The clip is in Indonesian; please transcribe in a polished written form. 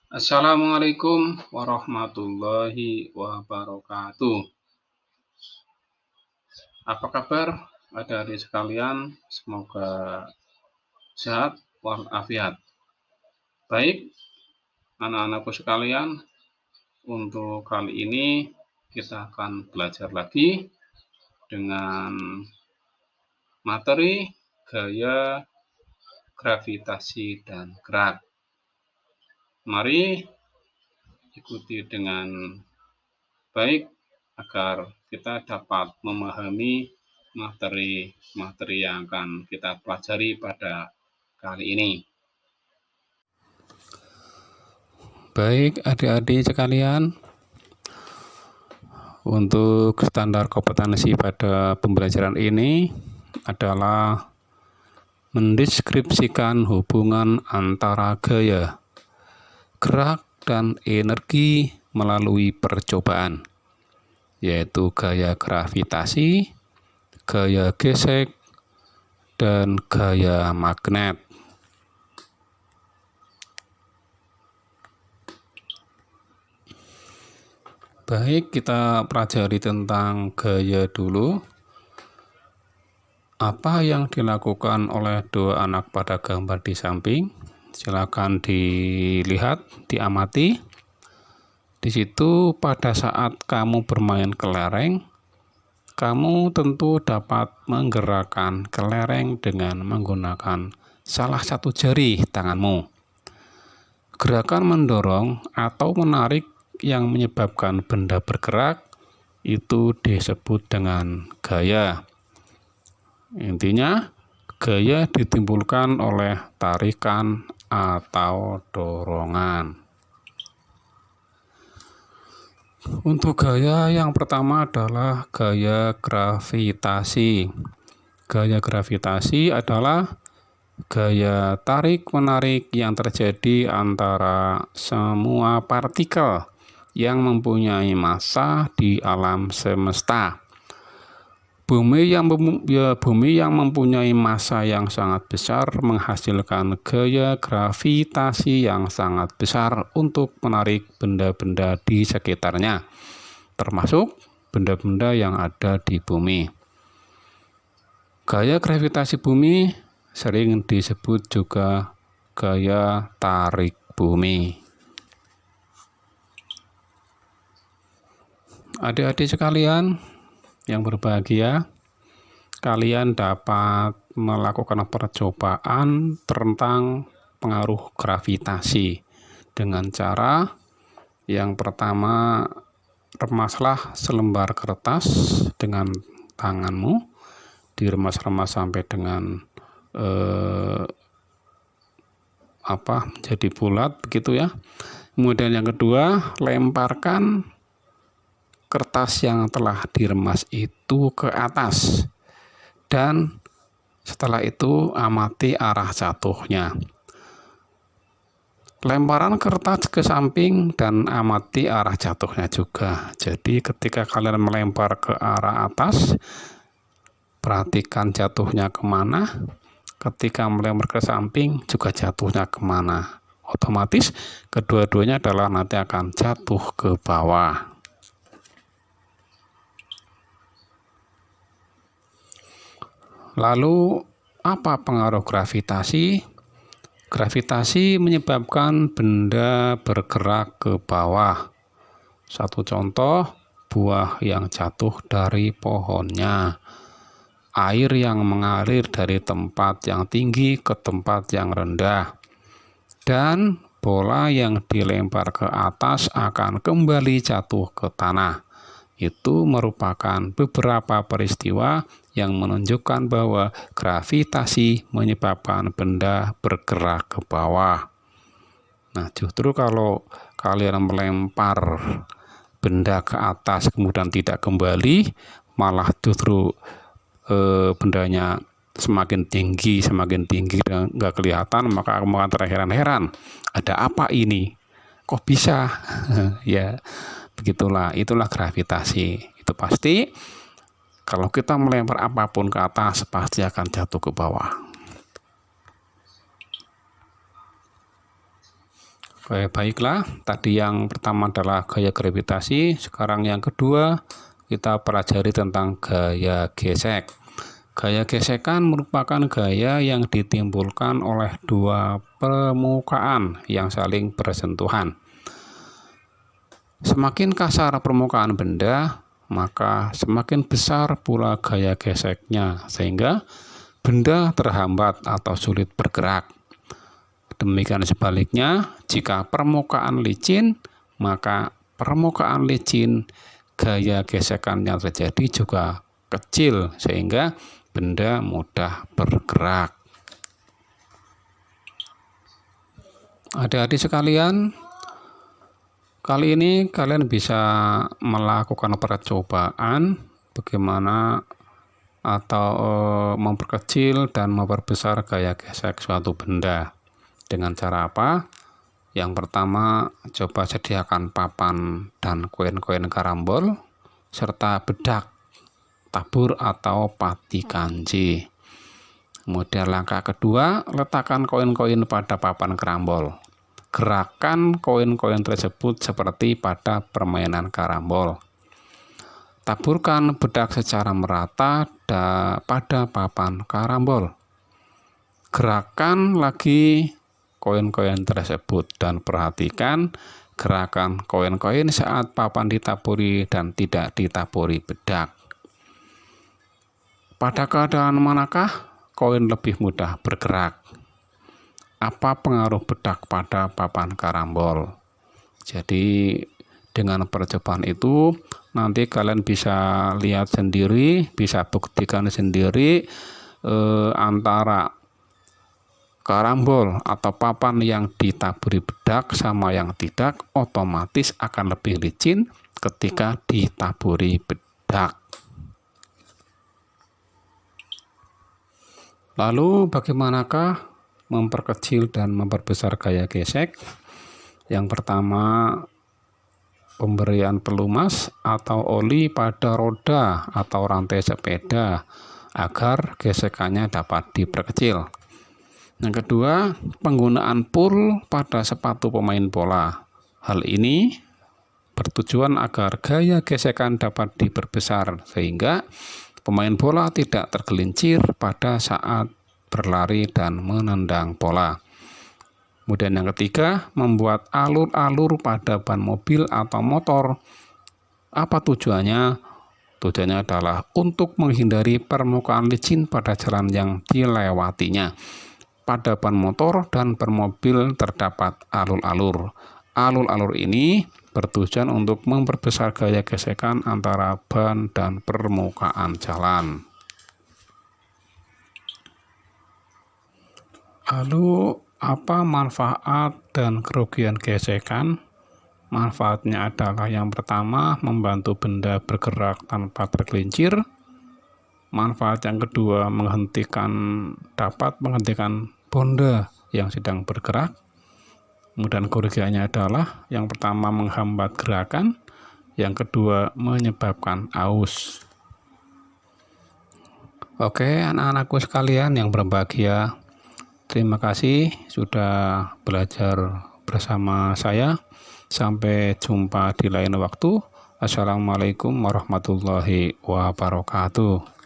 Assalamualaikum warahmatullahi wabarakatuh. Apa kabar adik-adik sekalian? Semoga sehat walafiat. Baik, anak-anakku sekalian, untuk kali ini kita akan belajar lagi dengan materi gaya gravitasi dan gerak. Mari ikuti dengan baik agar kita dapat memahami materi-materi yang akan kita pelajari pada kali ini. Baik adik-adik sekalian, untuk standar kompetensi pada pembelajaran ini adalah mendeskripsikan hubungan antara gaya, gerak, dan energi melalui percobaan, yaitu gaya gravitasi, gaya gesek, dan gaya magnet. Baik, kita pelajari tentang gaya dulu. Apa yang dilakukan oleh dua anak pada gambar di samping? Silakan dilihat, diamati. Di situ pada saat kamu bermain kelereng, kamu tentu dapat menggerakkan kelereng dengan menggunakan salah satu jari tanganmu. Gerakan mendorong atau menarik yang menyebabkan benda bergerak itu disebut dengan gaya. Intinya, gaya ditimbulkan oleh tarikan atau dorongan. Untuk gaya yang pertama adalah gaya gravitasi. Gaya gravitasi adalah gaya tarik-menarik yang terjadi antara semua partikel yang mempunyai massa di alam semesta. Bumi yang mempunyai massa yang sangat besar menghasilkan gaya gravitasi yang sangat besar untuk menarik benda-benda di sekitarnya, termasuk benda-benda yang ada di bumi. Gaya gravitasi bumi sering disebut juga gaya tarik bumi. Adik-adik sekalian yang berbahagia, kalian dapat melakukan percobaan tentang pengaruh gravitasi dengan cara yang pertama, remaslah selembar kertas dengan tanganmu, diremas-remas sampai dengan jadi bulat begitu ya. Kemudian yang kedua, lemparkan kertas yang telah diremas itu ke atas, dan setelah itu amati arah jatuhnya. Lemparan kertas ke samping dan amati arah jatuhnya juga. Jadi ketika kalian melempar ke arah atas, perhatikan jatuhnya kemana. Ketika melempar ke samping juga jatuhnya kemana. Otomatis kedua-duanya adalah nanti akan jatuh ke bawah. Lalu apa pengaruh gravitasi? Gravitasi menyebabkan benda bergerak ke bawah. Satu contoh, buah yang jatuh dari pohonnya, air yang mengalir dari tempat yang tinggi ke tempat yang rendah, dan bola yang dilempar ke atas akan kembali jatuh ke tanah. Itu merupakan beberapa peristiwa yang menunjukkan bahwa gravitasi menyebabkan benda bergerak ke bawah. Nah, justru kalau kalian melempar benda ke atas kemudian tidak kembali, malah justru bendanya semakin tinggi dan nggak kelihatan, maka kamu akan terheran-heran, ada apa ini? Kok bisa? Ya, begitulah, itulah gravitasi. Itu pasti kalau kita melempar apapun ke atas pasti akan jatuh ke bawah. Oke, baiklah. Tadi yang pertama adalah gaya gravitasi, sekarang yang kedua kita pelajari tentang gaya gesek. Gaya gesekan merupakan gaya yang ditimbulkan oleh dua permukaan yang saling bersentuhan. Semakin kasar permukaan benda, maka semakin besar pula gaya geseknya, sehingga benda terhambat atau sulit bergerak. Demikian sebaliknya, jika permukaan licin, maka permukaan licin gaya gesekannya terjadi juga kecil, sehingga benda mudah bergerak. Adik-adik sekalian, kali ini kalian bisa melakukan percobaan bagaimana atau memperkecil dan memperbesar gaya gesek suatu benda. Dengan cara apa? Yang pertama, coba sediakan papan dan koin-koin karambol serta bedak, tabur atau pati kanji. Kemudian langkah kedua, letakkan koin-koin pada papan karambol. Gerakan koin-koin tersebut seperti pada permainan karambol. Taburkan bedak secara merata pada papan karambol. Gerakan lagi koin-koin tersebut dan perhatikan gerakan koin-koin saat papan ditaburi dan tidak ditaburi bedak. Pada keadaan manakah koin lebih mudah bergerak? Apa pengaruh bedak pada papan karambol? Jadi dengan percobaan itu nanti kalian bisa lihat sendiri, bisa buktikan sendiri antara karambol atau papan yang ditaburi bedak sama yang tidak otomatis akan lebih licin ketika ditaburi bedak. Lalu bagaimanakah memperkecil dan memperbesar gaya gesek? Yang pertama, pemberian pelumas atau oli pada roda atau rantai sepeda agar gesekannya dapat diperkecil. Yang kedua, penggunaan pul pada sepatu pemain bola. Hal ini bertujuan agar gaya gesekan dapat diperbesar sehingga pemain bola tidak tergelincir pada saat berlari dan menendang bola. Kemudian yang ketiga, membuat alur-alur pada ban mobil atau motor. Apa tujuannya? Tujuannya adalah untuk menghindari permukaan licin pada jalan yang dilewatinya. Pada ban motor dan ban mobil terdapat alur-alur. Alur-alur ini bertujuan untuk memperbesar gaya gesekan antara ban dan permukaan jalan. Lalu, apa manfaat dan kerugian gesekan? Manfaatnya adalah yang pertama, membantu benda bergerak tanpa tergelincir. Manfaat yang kedua, dapat menghentikan benda yang sedang bergerak. Kemudian kerugiannya adalah yang pertama, menghambat gerakan. Yang kedua, menyebabkan aus. Oke, anak-anakku sekalian yang berbahagia, terima kasih sudah belajar bersama saya. Sampai jumpa di lain waktu. Assalamualaikum warahmatullahi wabarakatuh.